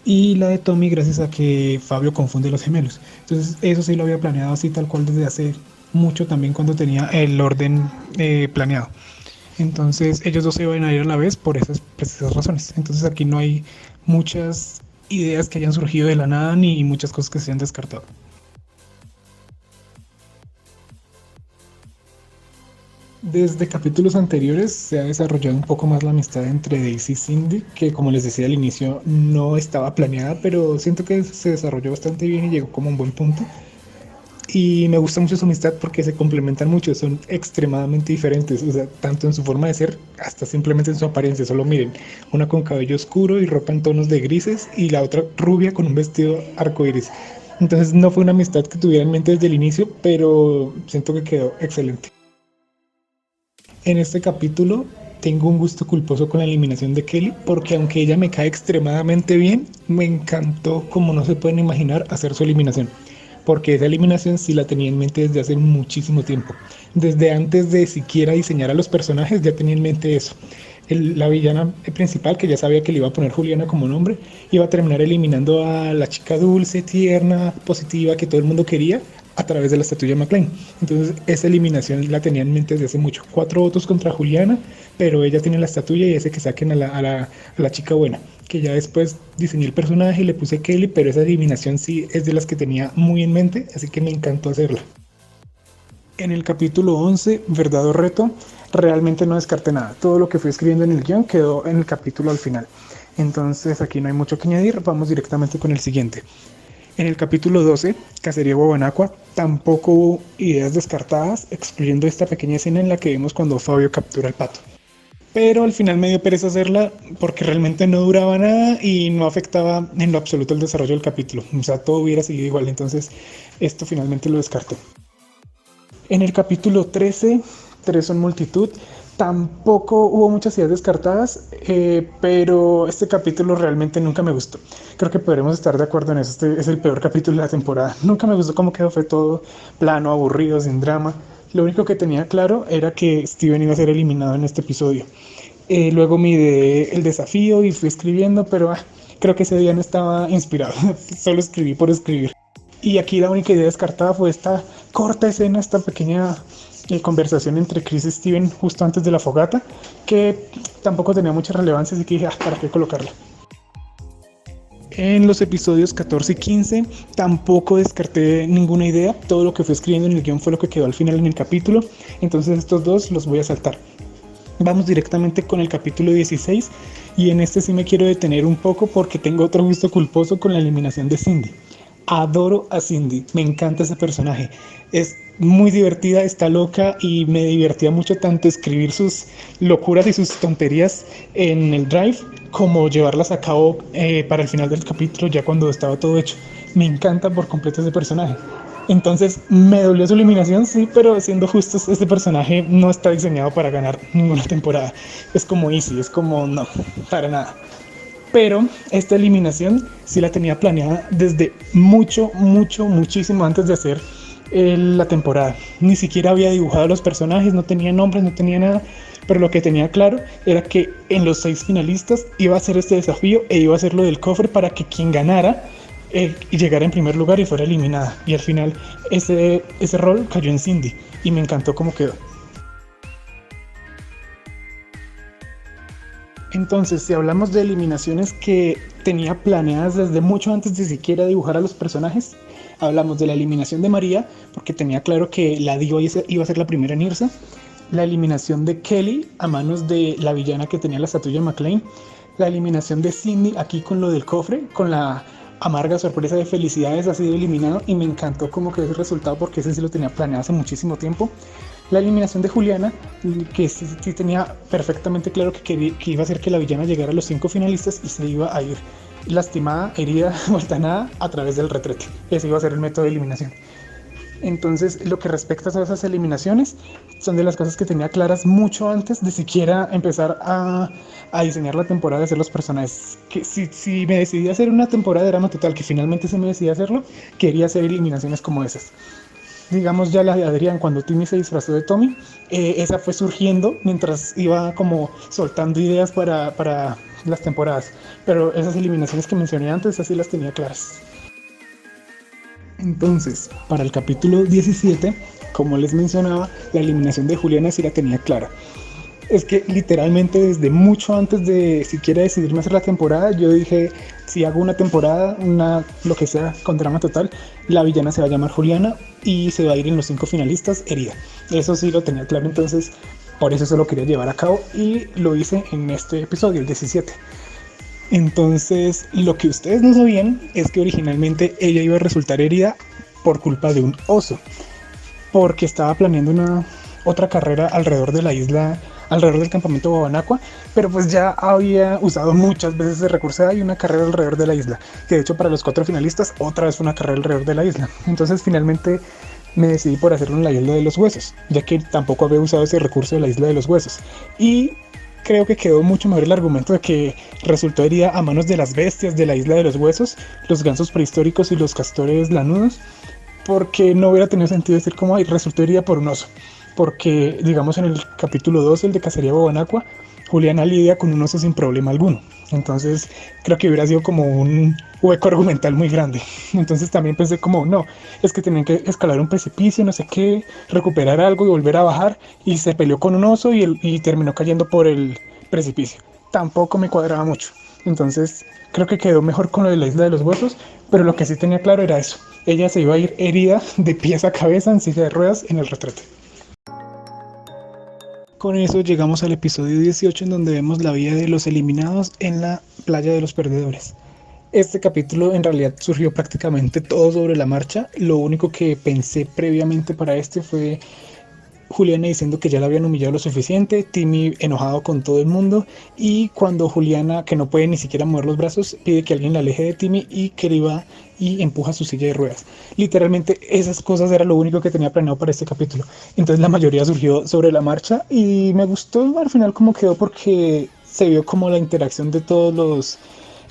y la de Tommy gracias a que Fabio confunde los gemelos. Entonces eso sí lo había planeado así tal cual desde hace mucho, también cuando tenía el orden planeado. Entonces ellos dos se iban a ir a la vez por esas precisas razones. Entonces aquí no hay muchas ideas que hayan surgido de la nada ni muchas cosas que se hayan descartado. Desde capítulos anteriores se ha desarrollado un poco más la amistad entre Daisy y Cindy, que como les decía al inicio no estaba planeada, pero siento que se desarrolló bastante bien y llegó como a un buen punto. Y me gusta mucho su amistad porque se complementan mucho, son extremadamente diferentes, o sea, tanto en su forma de ser, hasta simplemente en su apariencia. Solo miren, una con cabello oscuro y ropa en tonos de grises, y la otra rubia con un vestido arcoíris. Entonces no fue una amistad que tuviera en mente desde el inicio, pero siento que quedó excelente. En este capítulo tengo un gusto culposo con la eliminación de Kelly, porque aunque ella me cae extremadamente bien, me encantó, como no se pueden imaginar, hacer su eliminación. Porque esa eliminación sí la tenía en mente desde hace muchísimo tiempo. Desde antes de siquiera diseñar a los personajes ya tenía en mente eso. La villana principal, que ya sabía que le iba a poner Juliana como nombre, iba a terminar eliminando a la chica dulce, tierna, positiva, que todo el mundo quería, a través de la estatua de McLean. Entonces esa eliminación la tenía en mente desde hace mucho. 4 votos contra Juliana, pero ella tiene la estatua y ese que saquen a la chica buena, que ya después diseñé el personaje y le puse Kelly, pero esa eliminación sí es de las que tenía muy en mente, así que me encantó hacerla. En el capítulo 11, Verdad o Reto, realmente no descarté nada. Todo lo que fui escribiendo en el guión quedó en el capítulo al final. Entonces aquí no hay mucho que añadir, vamos directamente con el siguiente. En el capítulo 12, Cacería Guabanacua, tampoco hubo ideas descartadas, excluyendo esta pequeña escena en la que vemos cuando Fabio captura al pato. Pero al final me dio pereza hacerla porque realmente no duraba nada y no afectaba en lo absoluto el desarrollo del capítulo. O sea, todo hubiera seguido igual, entonces esto finalmente lo descarté. En el capítulo 13, 3 son multitud, tampoco hubo muchas ideas descartadas, pero este capítulo realmente nunca me gustó. Creo que podremos estar de acuerdo en eso, este es el peor capítulo de la temporada. Nunca me gustó cómo quedó, fue todo plano, aburrido, sin drama. Lo único que tenía claro era que Steven iba a ser eliminado en este episodio. Luego me ideé el desafío y fui escribiendo, pero creo que ese día no estaba inspirado, solo escribí por escribir. Y aquí la única idea descartada fue esta corta escena, esta pequeña conversación entre Chris y Steven justo antes de la fogata, que tampoco tenía mucha relevancia, así que dije, ¿para qué colocarla? En los episodios 14 y 15 tampoco descarté ninguna idea, todo lo que fui escribiendo en el guión fue lo que quedó al final en el capítulo, entonces estos dos los voy a saltar. Vamos directamente con el capítulo 16 y en este sí me quiero detener un poco porque tengo otro gusto culposo con la eliminación de Cindy. Adoro a Cindy, me encanta ese personaje, es muy divertida, está loca y me divertía mucho tanto escribir sus locuras y sus tonterías en el Drive como llevarlas a cabo para el final del capítulo ya cuando estaba todo hecho. Me encanta por completo ese personaje. Entonces me dolió su eliminación, sí, pero siendo justos, este personaje no está diseñado para ganar ninguna temporada. Es como easy, es como no, para nada. Pero esta eliminación sí la tenía planeada desde muchísimo antes de hacer la temporada. Ni siquiera había dibujado los personajes, no tenía nombres, no tenía nada. Pero lo que tenía claro era que en los 6 finalistas iba a hacer este desafío e iba a hacer lo del cofre para que quien ganara llegara en primer lugar y fuera eliminada. Y al final ese rol cayó en Cindy y me encantó cómo quedó. Entonces, si hablamos de eliminaciones que tenía planeadas desde mucho antes de siquiera dibujar a los personajes, hablamos de la eliminación de María, porque tenía claro que la diva iba a ser la primera en irse, la eliminación de Kelly a manos de la villana que tenía la estatua de McLean, la eliminación de Cindy aquí con lo del cofre, con la amarga sorpresa de felicidades ha sido eliminado y me encantó cómo quedó ese resultado porque ese sí lo tenía planeado hace muchísimo tiempo. La eliminación de Juliana, que sí tenía perfectamente claro que iba a hacer que la villana llegara a los 5 finalistas y se iba a ir lastimada, herida, vuelta a nada a través del retrete. Ese iba a ser el método de eliminación. Entonces, lo que respecta a todas esas eliminaciones, son de las cosas que tenía claras mucho antes de siquiera empezar a diseñar la temporada, de hacer los personajes. Que si me decidí a hacer una temporada de drama total, que finalmente se me decidí a hacerlo, quería hacer eliminaciones como esas. Digamos ya la de Adrián cuando Timmy se disfrazó de Tommy, esa fue surgiendo mientras iba como soltando ideas para las temporadas, pero esas eliminaciones que mencioné antes así las tenía claras. Entonces, para el capítulo 17, como les mencionaba, la eliminación de Juliana sí la tenía clara. Es que literalmente desde mucho antes de siquiera decidirme hacer la temporada, yo dije, si hago una temporada, lo que sea, con drama total, la villana se va a llamar Juliana y se va a ir en los 5 finalistas herida. Eso sí lo tenía claro, entonces por eso se lo quería llevar a cabo y lo hice en este episodio, el 17. Entonces, lo que ustedes no sabían es que originalmente ella iba a resultar herida por culpa de un oso, porque estaba planeando otra carrera alrededor de la isla, alrededor del campamento Guabanacua, pero pues ya había usado muchas veces ese recurso y una carrera alrededor de la isla, que de hecho para los 4 finalistas otra vez fue una carrera alrededor de la isla. Entonces finalmente me decidí por hacerlo en la isla de los huesos, ya que tampoco había usado ese recurso de la isla de los huesos. Y creo que quedó mucho mejor el argumento de que resultó herida a manos de las bestias de la isla de los huesos, los gansos prehistóricos y los castores lanudos, porque no hubiera tenido sentido decir como resultó herida por un oso. Porque, digamos, en el capítulo 12, el de Cacería Guabanacua, Juliana lidia con un oso sin problema alguno. Entonces creo que hubiera sido como un hueco argumental muy grande. Entonces también pensé como, no, es que tenían que escalar un precipicio, no sé qué, recuperar algo y volver a bajar, y se peleó con un oso y terminó cayendo por el precipicio. Tampoco me cuadraba mucho. Entonces creo que quedó mejor con lo de la isla de los huesos, pero lo que sí tenía claro era eso. Ella se iba a ir herida de pies a cabeza en silla de ruedas en el retrete. Con eso llegamos al episodio 18 en donde vemos la vida de los eliminados en la playa de los perdedores. Este capítulo en realidad surgió prácticamente todo sobre la marcha. Lo único que pensé previamente para este fue Juliana diciendo que ya la habían humillado lo suficiente, Timmy enojado con todo el mundo, y cuando Juliana, que no puede ni siquiera mover los brazos, pide que alguien la aleje de Timmy y que iba y empuja su silla de ruedas. Literalmente esas cosas era lo único que tenía planeado para este capítulo. Entonces la mayoría surgió sobre la marcha y me gustó al final cómo quedó porque se vio como la interacción de todos los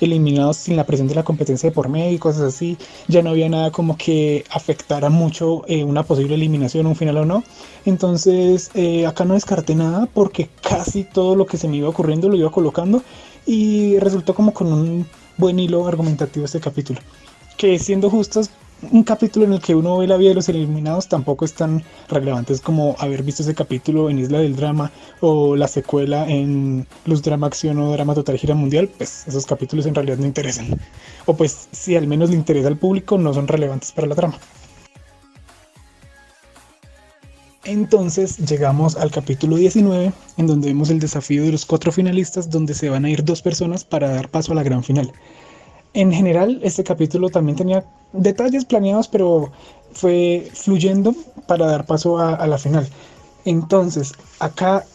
eliminados sin la presión de la competencia de por medio y cosas así. Ya no había nada como que afectara mucho una posible eliminación, un final o no. Entonces acá no descarté nada porque casi todo lo que se me iba ocurriendo lo iba colocando y resultó como con un buen hilo argumentativo este capítulo. Que siendo justos, un capítulo en el que uno ve la vida de los eliminados tampoco es tan relevante. Es como haber visto ese capítulo en Isla del Drama o la secuela en Luz Drama Acción o Drama Total Gira Mundial. Pues esos capítulos en realidad no interesan. O pues si al menos le interesa al público, no son relevantes para la trama. Entonces llegamos al capítulo 19, en donde vemos el desafío de los 4 finalistas, donde se van a ir 2 personas para dar paso a la gran final. En general, este capítulo también tenía detalles planeados, pero fue fluyendo para dar paso a la final. Entonces, acá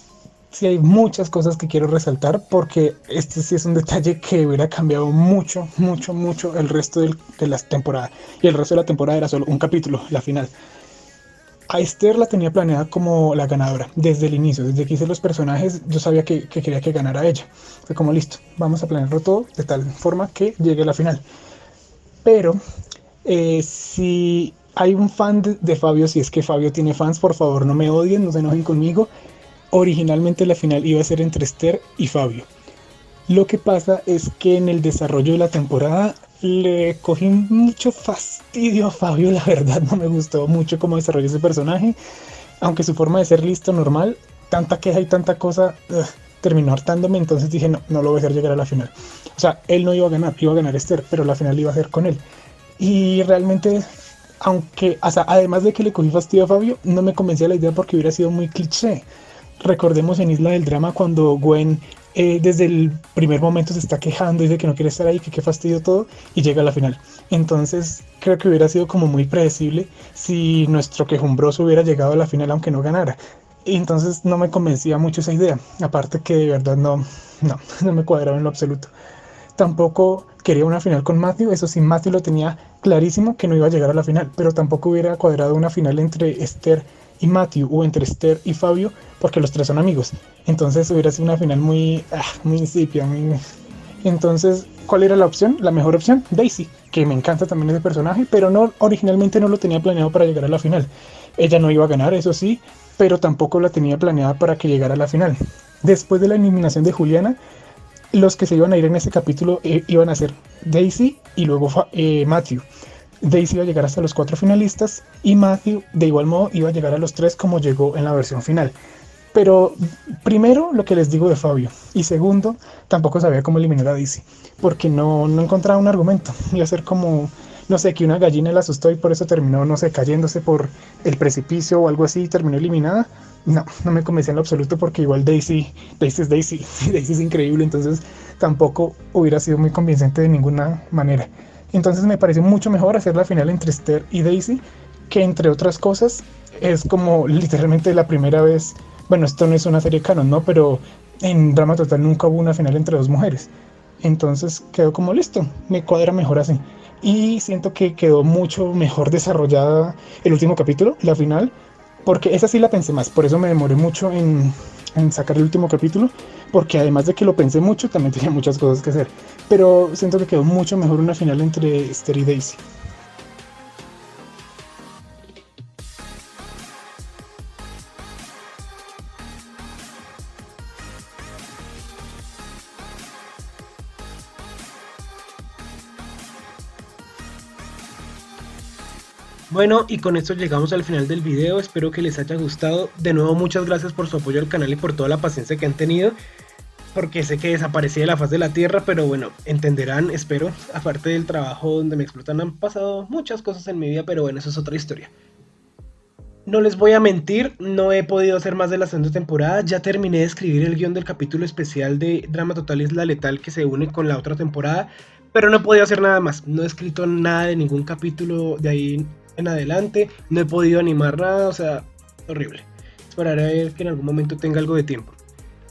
sí hay muchas cosas que quiero resaltar porque este sí es un detalle que hubiera cambiado mucho, mucho, mucho el resto de la temporada. Y el resto de la temporada era solo un capítulo, la final. A Esther la tenía planeada como la ganadora desde el inicio, desde que hice los personajes yo sabía que quería que ganara ella. Fue como listo, vamos a planearlo todo de tal forma que llegue a la final. Pero si hay un fan de Fabio, si es que Fabio tiene fans, por favor no me odien, no se enojen conmigo. Originalmente la final iba a ser entre Esther y Fabio. Lo que pasa es que en el desarrollo de la temporada le cogí mucho fastidio a Fabio, la verdad no me gustó mucho cómo desarrolló ese personaje, aunque su forma de ser listo, normal, tanta queja y tanta cosa, terminó hartándome, entonces dije no, no lo voy a hacer llegar a la final. O sea, él no iba a ganar Esther, pero la final iba a ser con él. Y realmente, aunque, o sea, además de que le cogí fastidio a Fabio, no me convencía la idea porque hubiera sido muy cliché. Recordemos en Isla del Drama cuando Gwen desde el primer momento se está quejando, dice que no quiere estar ahí, que qué fastidio todo, y llega a la final. Entonces creo que hubiera sido como muy predecible si nuestro quejumbroso hubiera llegado a la final aunque no ganara. Y entonces no me convencía mucho esa idea. Aparte que de verdad no me cuadraba en lo absoluto. Tampoco quería una final con Matthew, eso sí, Matthew lo tenía clarísimo que no iba a llegar a la final, pero tampoco hubiera cuadrado una final entre Esther y Matthew o entre Esther y Fabio, porque los 3 son amigos. Entonces hubiera sido una final muy insípida, muy... Entonces, ¿cuál era la opción? La mejor opción, Daisy, que me encanta también ese personaje, pero no, originalmente no lo tenía planeado para llegar a la final. Ella no iba a ganar, eso sí, pero tampoco la tenía planeada para que llegara a la final. Después de la eliminación de Juliana, los que se iban a ir en ese capítulo iban a ser Daisy y luego Matthew. Daisy iba a llegar hasta los 4 finalistas y Matthew de igual modo iba a llegar a los 3 como llegó en la versión final. Pero primero lo que les digo de Fabio y segundo tampoco sabía cómo eliminar a Daisy porque no encontraba un argumento. Iba a ser como, no sé, que una gallina la asustó y por eso terminó, no sé, cayéndose por el precipicio o algo así y terminó eliminada. No me convencía en lo absoluto porque igual Daisy es Daisy, Daisy es increíble, entonces tampoco hubiera sido muy convincente de ninguna manera. Entonces me pareció mucho mejor hacer la final entre Esther y Daisy, que entre otras cosas es como literalmente la primera vez, bueno, esto no es una serie canon, ¿no? Pero en Drama Total nunca hubo una final entre 2 mujeres. Entonces quedó como listo, me cuadra mejor así. Y siento que quedó mucho mejor desarrollada el último capítulo, la final, porque esa sí la pensé más, por eso me demoré mucho en sacar el último capítulo, porque además de que lo pensé mucho, también tenía muchas cosas que hacer. Pero siento que quedó mucho mejor una final entre Esther y Daisy. Bueno, y con esto llegamos al final del video, espero que les haya gustado. De nuevo, muchas gracias por su apoyo al canal y por toda la paciencia que han tenido, porque sé que desaparecí de la faz de la tierra, pero bueno, entenderán, espero. Aparte del trabajo donde me explotan, han pasado muchas cosas en mi vida, pero bueno, eso es otra historia. No les voy a mentir, no he podido hacer más de la segunda temporada. Ya terminé de escribir el guión del capítulo especial de Drama Total Isla Letal que se une con la otra temporada, pero no he podido hacer nada más. No he escrito nada de ningún capítulo de ahí en adelante, no he podido animar nada, o sea, horrible. Esperaré a ver que en algún momento tenga algo de tiempo.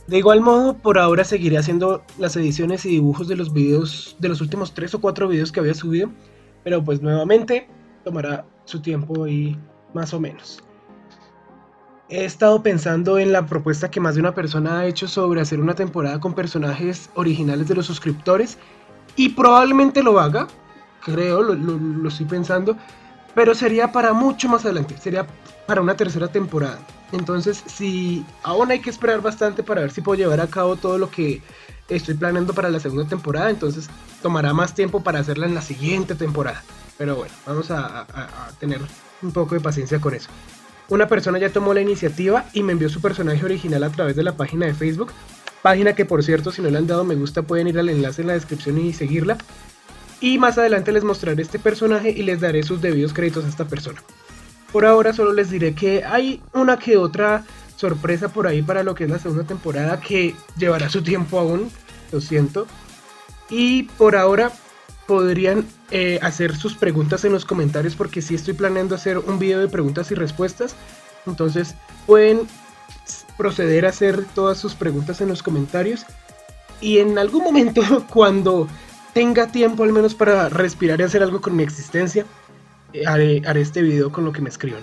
De igual modo, por ahora seguiré haciendo las ediciones y dibujos de los videos, de los últimos 3 o 4 videos que había subido, pero pues nuevamente tomará su tiempo y más o menos. He estado pensando en la propuesta que más de una persona ha hecho sobre hacer una temporada con personajes originales de los suscriptores y probablemente lo haga, creo, lo estoy pensando, pero sería para mucho más adelante, sería para una tercera temporada. Entonces, si aún hay que esperar bastante para ver si puedo llevar a cabo todo lo que estoy planeando para la segunda temporada, entonces tomará más tiempo para hacerla en la siguiente temporada. Pero bueno, vamos a tener un poco de paciencia con eso. Una persona ya tomó la iniciativa y me envió su personaje original a través de la página de Facebook, página que por cierto si no le han dado me gusta pueden ir al enlace en la descripción y seguirla, y más adelante les mostraré este personaje y les daré sus debidos créditos a esta persona. Por ahora solo les diré que hay una que otra sorpresa por ahí para lo que es la segunda temporada que llevará su tiempo aún, lo siento, y por ahora podrían hacer sus preguntas en los comentarios porque sí estoy planeando hacer un video de preguntas y respuestas, entonces pueden proceder a hacer todas sus preguntas en los comentarios y en algún momento cuando tenga tiempo al menos para respirar y hacer algo con mi existencia, haré este video con lo que me escriban.